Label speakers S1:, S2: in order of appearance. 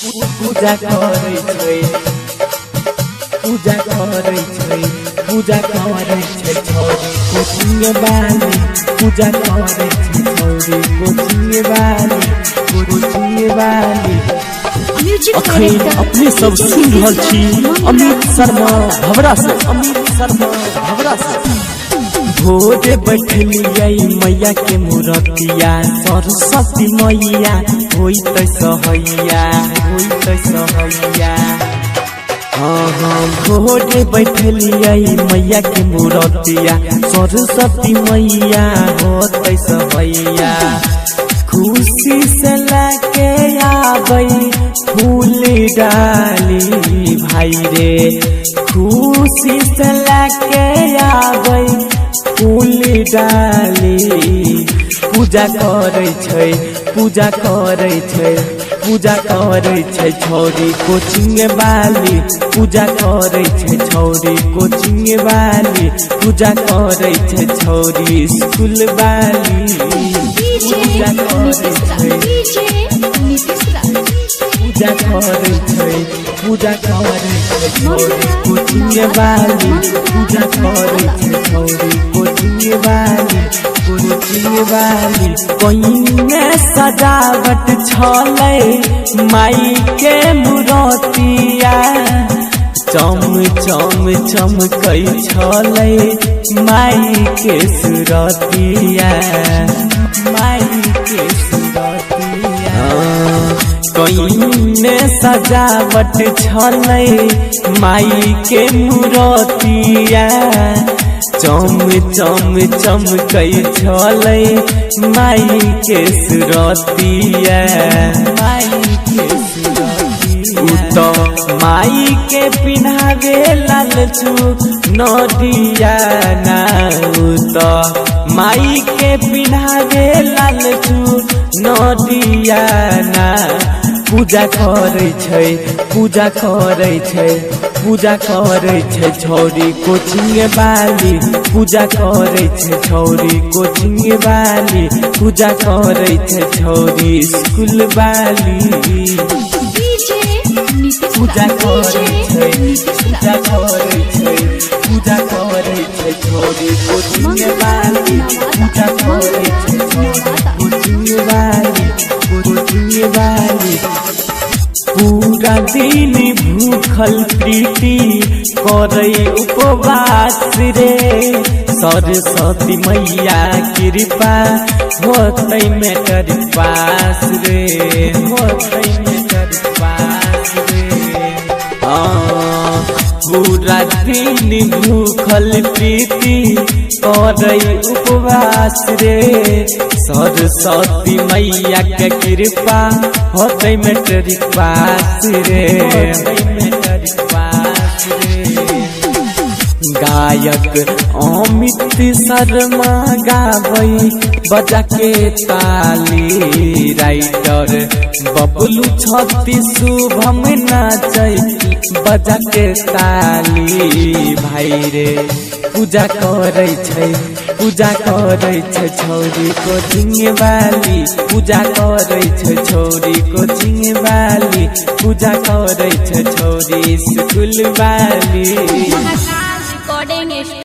S1: पूजा करे छै पूजा करे छै पूजा करे छै छोरी कोचिंग वाली पूजा करे छै छोरी कोचिंग वाली
S2: अखन अपने सब सुन रहल छी अमित शर्मा भवरा से
S1: भोरे बैठलियै मैया के मूर्तिया सरस्वती मैया होइत सहैया भोरे बैठलियै मैया के मूर्तिया सरस्वती मैया होइत सहैया खुशी से लाके आबै फूल डाली भाई रे खुशी से लाके आबै फूल डाली पूजा करे छै पूजा करे छै पूजा करे छै छोरी कोचिंग वाली पूजा करे छै छोरी कोचिंग वाली पूजा करे छै छोरी स्कूल वाली पूजा करे छै पूजा करे छै पूजा करे छै छोरी कोचिंग वाली पूजा करे छै छोरी कोचिंग वाली कोइने सजावट छलै माई के मूर्तिया चम चमकै छलै माई के सूरतिया कोइने सजावट छलै माई के मूर्तिया चम चमकै छलै माई के सूरतिया माई के पिन्हावे लाल चू नदिया ना माई के पिन्हावे लाल चू नदिया ना पूजा करे छै पूजा करे छै पूजा करे छै छोरी कोचिंग वाली पूजा करे छै छोरी कोचिंग वाली पूजा करे छै छोरी स्कूल वाली पूजा करे छै पूजा करे छै पूजा करे छै छोरी कोचिंग वाली पूजा करे छै छोरी कोचिंग वाली पूरा दिन भूखल प्रीति करे उपवास रे सरस्वती मैया कृपा होतै मेटर पास रे पूरा दिन भूखल प्रीति करे उपवास रे सरस्वती मैया के कृपा होतै मेट्रिक पास रे गायक अमित शर्मा गाबै बजा के ताली राइटर बबलू छत्ती शुभम नाचै बजा के ताली भाई रे पूजा करे छै छोरी कोचिंग वाली पूजा करे छै छोरी कोचिंग वाली पूजा करे छै छोरी स्कूल वाली।